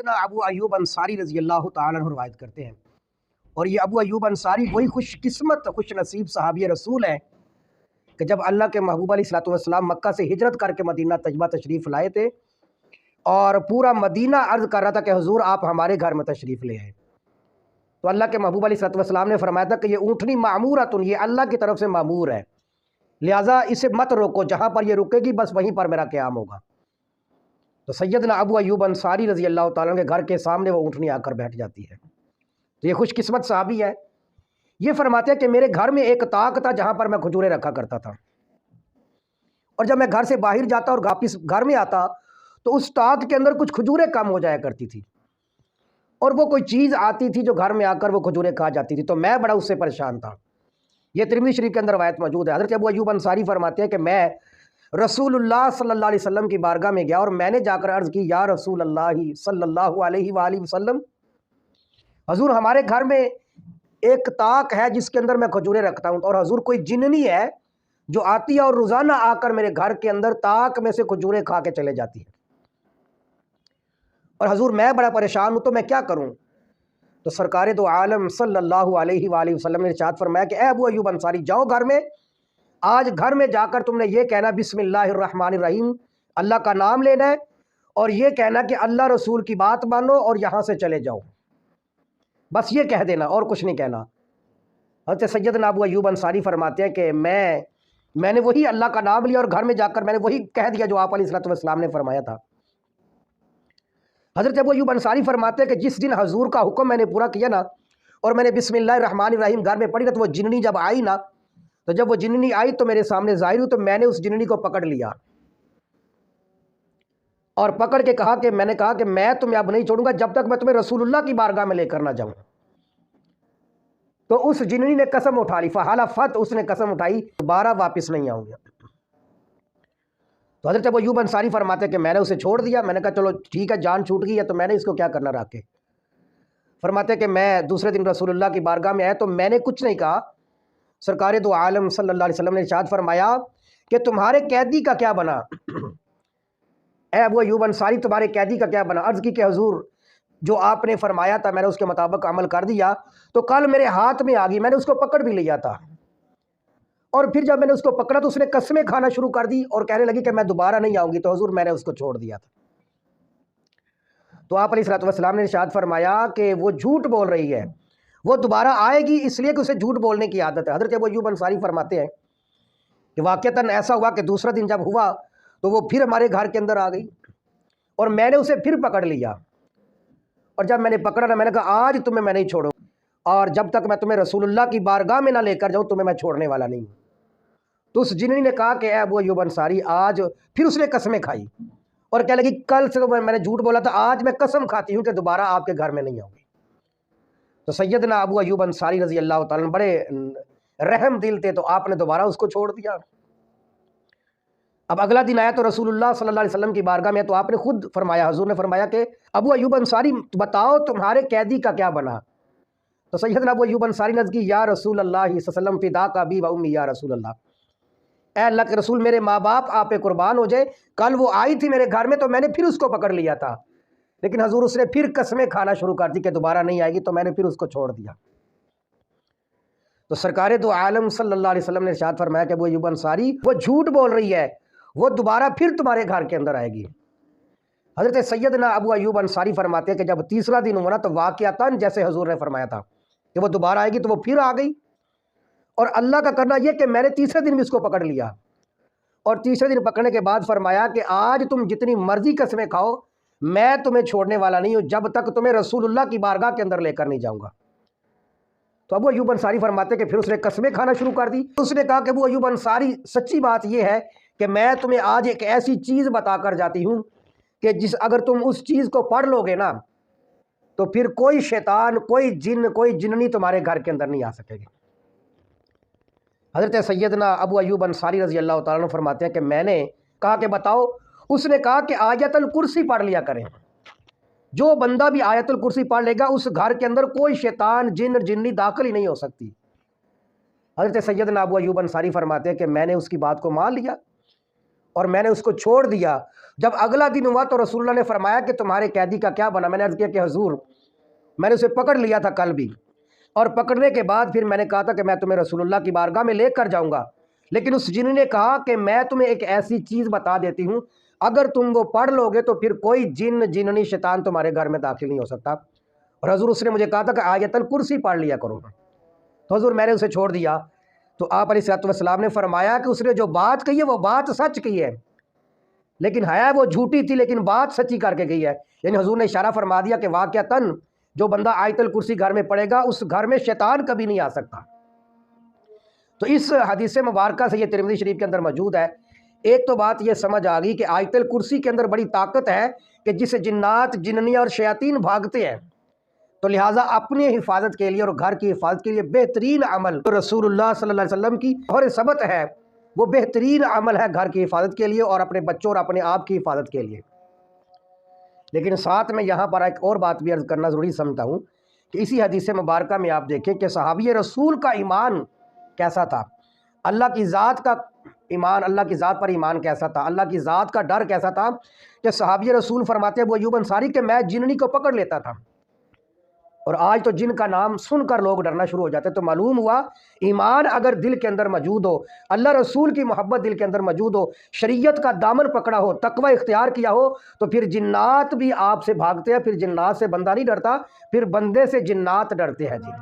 سیدنا ابو ایوب انصاری رضی اللہ تعالیٰ عنہ روایت کرتے ہیں، اور یہ ابو ایوب انصاری وہی خوش قسمت خوش نصیب صحابی رسول ہیں کہ جب اللہ کے محبوب علیہ الصلوۃ والسلام مکہ سے ہجرت کر کے مدینہ طیبہ تشریف لائے تھے اور پورا مدینہ عرض کر رہا تھا کہ حضور آپ ہمارے گھر میں تشریف لے آئے، تو اللہ کے محبوب علیہ الصلوۃ والسلام نے فرمایا تھا کہ یہ اونٹنی معمورۃ، یہ اللہ کی طرف سے معمور ہے، لہٰذا اسے مت روکو، جہاں پر یہ رکے گی بس وہیں پر میرا قیام ہوگا۔ تو سیدنا ابو ایوب انصاری رضی اللہ تعالیٰ کے گھر کے سامنے وہ اونٹنی آ کر بیٹھ جاتی ہے۔ تو یہ خوش قسمت صحابی ہے، یہ فرماتے ہیں کہ میرے گھر میں ایک طاق تھا جہاں پر میں کھجوریں رکھا کرتا تھا، اور جب میں گھر سے باہر جاتا اور واپس گھر میں آتا تو اس طاق کے اندر کچھ کھجوریں کم ہو جایا کرتی تھی، اور وہ کوئی چیز آتی تھی جو گھر میں آ کر وہ کھجوریں کھا جاتی تھی، تو میں بڑا اس سے پریشان تھا۔ یہ ترمذی شریف کے اندر روایت موجود ہے۔ حضرت ابو ایوب انصاری فرماتے ہیں کہ میں رسول اللہ صلی اللہ علیہ وسلم کی بارگاہ میں گیا اور میں نے جا کر عرض کی، یا رسول اللہ صلی اللہ علیہ وآلہ وسلم، حضور ہمارے گھر میں ایک طاق ہے جس کے اندر میں کھجوریں رکھتا ہوں، اور حضور کوئی جننی ہے جو آتی ہے اور روزانہ آ کر میرے گھر کے اندر طاق میں سے کھجوریں کھا کے چلے جاتی ہے، اور حضور میں بڑا پریشان ہوں، تو میں کیا کروں؟ تو سرکار دو عالم صلی اللہ علیہ وآلہ وسلم نے ارشاد فرمایا کہ اے ابو ایوب انصاری، جاؤ گھر میں، آج گھر میں جا کر تم نے یہ کہنا بسم اللہ الرحمن الرحیم، اللہ کا نام لینا ہے، اور یہ کہنا کہ اللہ رسول کی بات مانو اور یہاں سے چلے جاؤ، بس یہ کہہ دینا اور کچھ نہیں کہنا۔ حضرت سیدنا ابو ایوب انصاری فرماتے ہیں کہ میں نے وہی اللہ کا نام لیا اور گھر میں جا کر میں نے وہی کہہ دیا جو آپ علیہ الصلوۃ والسلام نے فرمایا تھا۔ حضرت ابو ایوب انصاری فرماتے ہیں کہ جس دن حضور کا حکم میں نے پورا کیا نا، اور میں نے بسم اللہ الرحمن الرحیم گھر میں پڑھی نا، تو وہ جننی جب آئی نا، تو جب وہ جننی آئی تو میرے سامنے ظاہر ہوئی، تو میں نے اس جننی کو پکڑ لیا اور پکڑ کے کہا کہ میں نے کہا کہ میں تمہیں اب نہیں چھوڑوں گا جب تک میں تمہیں رسول اللہ کی بارگاہ میں لے کر نہ جاؤں۔ تو اس جننی نے قسم اٹھا لی، فحلفت، اس نے قسم اٹھائی دوبارہ واپس نہیں آؤں گا۔ تو حضرت ابو ایوب انصاری فرماتے ہیں کہ میں نے اسے چھوڑ دیا، میں نے کہا چلو ٹھیک ہے، جان چھوٹ گئی ہے تو میں نے اس کو کیا کرنا رکھ کے۔ فرماتے ہیں کہ میں دوسرے دن رسول اللہ کی بارگاہ میں آیا تو میں نے کچھ نہیں کہا، سرکار دو عالم صلی اللہ علیہ وسلم نے ارشاد فرمایا کہ تمہارے قیدی کا کیا بنا؟ اے ابو ایوب انصاری تمہارے قیدی کا کیا بنا؟ عرض کی کہ حضور جو آپ نے فرمایا تھا میں نے اس کے مطابق عمل کر دیا، تو کل میرے ہاتھ میں آ گئی، میں نے اس کو پکڑ بھی لیا تھا، اور پھر جب میں نے اس کو پکڑا تو اس نے قسمیں کھانا شروع کر دی اور کہنے لگی کہ میں دوبارہ نہیں آؤں گی، تو حضور میں نے اس کو چھوڑ دیا تھا۔ تو آپ علیہ الصلوۃ والسلام نے ارشاد فرمایا کہ وہ جھوٹ بول رہی ہے، وہ دوبارہ آئے گی اس لیے کہ اسے جھوٹ بولنے کی عادت ہے۔ حضرت ابو ایوب انصاری فرماتے ہیں کہ واقعتاً ایسا ہوا کہ دوسرا دن جب ہوا تو وہ پھر ہمارے گھر کے اندر آ گئی، اور میں نے اسے پھر پکڑ لیا، اور جب میں نے پکڑا نا میں نے کہا آج تمہیں میں نہیں چھوڑوں، اور جب تک میں تمہیں رسول اللہ کی بارگاہ میں نہ لے کر جاؤں تمہیں میں چھوڑنے والا نہیں ہوں۔ تو اس جننی نے کہا کہ اے ابو ایوب انصاری آج، پھر اس نے قسمیں کھائی اور کہنے لگی کل سے تو میں نے جھوٹ بولا تھا، آج میں قسم کھاتی ہوں کہ دوبارہ آپ کے گھر میں نہیں آؤں گی۔ تو سیدنا ابو ایوب انصاری رضی اللہ تعالیٰ بڑے رحم دل تھے، تو آپ نے دوبارہ اس کو چھوڑ دیا۔ اب اگلا دن آیا تو رسول اللہ صلی اللہ علیہ وسلم کی بارگاہ میں، تو آپ نے خود فرمایا، حضور نے فرمایا کہ ابو ایوب انصاری بتاؤ تمہارے قیدی کا کیا بنا؟ تو سیدنا ابو ایوب انصاری نے عرض کی، یا رسول اللہ صلی اللہ علیہ وسلم فداک ابی و امی، یا رسول اللہ، اے اللہ کے رسول میرے ماں باپ آپ پہ قربان ہو جائے، کل وہ آئی تھی میرے گھر میں تو میں نے پھر اس کو پکڑ لیا تھا، لیکن حضور اس نے پھر قسمیں کھانا شروع کر دی کہ دوبارہ نہیں آئے گی، تو میں نے پھر اس کو چھوڑ دیا۔ تو سرکار دو عالم صلی اللہ علیہ وسلم نے ارشاد فرمایا کہ ابو ایوب انصاری وہ جھوٹ بول رہی ہے، وہ دوبارہ پھر تمہارے گھر کے اندر آئے گی۔ حضرت سیدنا ابو ایوب انصاری فرماتے ہیں کہ جب تیسرا دن ہوا تو واقعتاً جیسے حضور نے فرمایا تھا کہ وہ دوبارہ آئے گی، تو وہ پھر آ گئی، اور اللہ کا کرنا یہ کہ میں نے تیسرے دن بھی اس کو پکڑ لیا، اور تیسرے دن پکڑنے کے بعد فرمایا کہ آج تم جتنی مرضی قسمیں کھاؤ میں تمہیں چھوڑنے والا نہیں ہوں جب تک تمہیں رسول اللہ کی بارگاہ کے اندر لے کر نہیں جاؤں گا۔ تو ابو ایوب انصاری فرماتے کہ پھر اس نے قسمیں کھانا شروع کر دی۔ اس نے کہا کہ ابو ایوب انصاری سچی بات یہ ہے کہ میں تمہیں آج ایک ایسی چیز بتا کر جاتی ہوں کہ اگر تم اس چیز کو پڑھ لو گے نا تو پھر کوئی شیطان، کوئی جن، کوئی جننی تمہارے گھر کے اندر نہیں آ سکے گی۔ حضرت سیدنا ابو ایوب انصاری رضی اللہ تعالیٰ عنہ فرماتے ہیں کہ میں نے کہا کہ بتاؤ، اس نے کہا کہ آیت الکرسی پڑھ لیا کریں، جو بندہ بھی آیت الکرسی پڑھ لے گا اس گھر کے اندر کوئی شیطان، جن، جنی داخل ہی نہیں ہو سکتی۔ حضرت سیدنا ابو ایوب انصاری فرماتے ہیں کہ میں نے اس کی بات کو مان لیا اور میں نے اس کو چھوڑ دیا، جب اگلا دن ہوا تو رسول اللہ نے فرمایا کہ تمہارے قیدی کا کیا بنا؟ میں نے عرض کیا کہ حضور میں نے اسے پکڑ لیا تھا کل بھی، اور پکڑنے کے بعد پھر میں نے کہا تھا کہ میں تمہیں رسول اللہ کی بارگاہ میں لے کر جاؤں گا، لیکن اس جن نے کہا کہ میں تمہیں ایک ایسی چیز بتا دیتی ہوں، اگر تم وہ پڑھ لو گے تو پھر کوئی جننی شیطان تمہارے گھر میں داخل نہیں ہو سکتا۔ اور حضور اس نے مجھے کہا تھا کہ آیت الکرسی پڑھ لیا کرو، تو حضور میں نے اسے چھوڑ دیا۔ تو آپ علیہ الصلوۃ والسلام نے فرمایا کہ اس نے جو بات کہی ہے وہ بات سچ کی ہے، لیکن ہے وہ جھوٹی تھی لیکن بات سچی کر کے گئی ہے۔ یعنی حضور نے اشارہ فرما دیا کہ واقعتاً جو بندہ آیت الکرسی گھر میں پڑھے گا اس گھر میں شیطان کبھی نہیں آ سکتا۔ تو اس حدیث مبارکہ سے یہ ترمذی شریف کے اندر موجود ہے۔ ایک تو بات یہ سمجھ آ گئی کہ آیت الکرسی کے اندر بڑی طاقت ہے کہ جس سے جنات جننیاں اور شیاطین بھاگتے ہیں، تو لہٰذا اپنی حفاظت کے لیے اور گھر کی حفاظت کے لیے بہترین عمل رسول اللہ صلی اللہ علیہ وسلم کی اور ثبت ہے، وہ بہترین عمل ہے گھر کی حفاظت کے لیے اور اپنے بچوں اور اپنے آپ کی حفاظت کے لیے۔ لیکن ساتھ میں یہاں پر ایک اور بات بھی عرض کرنا ضروری سمجھتا ہوں کہ اسی حدیث مبارکہ میں آپ دیکھیں کہ صحابی رسول کا ایمان کیسا تھا، اللہ کی ذات کا ایمان، اللہ کی ذات پر ایمان کیسا تھا، اللہ کی ذات کا ڈر کیسا تھا کہ صحابی رسول فرماتے ہیں ابو ایوب انصاری کہ میں جننی کو پکڑ لیتا تھا، اور آج تو جن کا نام سن کر لوگ ڈرنا شروع ہو جاتے۔ تو معلوم ہوا ایمان اگر دل کے اندر موجود ہو، اللہ رسول کی محبت دل کے اندر موجود ہو، شریعت کا دامن پکڑا ہو، تقوی اختیار کیا ہو، تو پھر جنات بھی آپ سے بھاگتے ہیں، پھر جنات سے بندہ نہیں ڈرتا، پھر بندے سے جنات ڈرتے ہیں۔ جی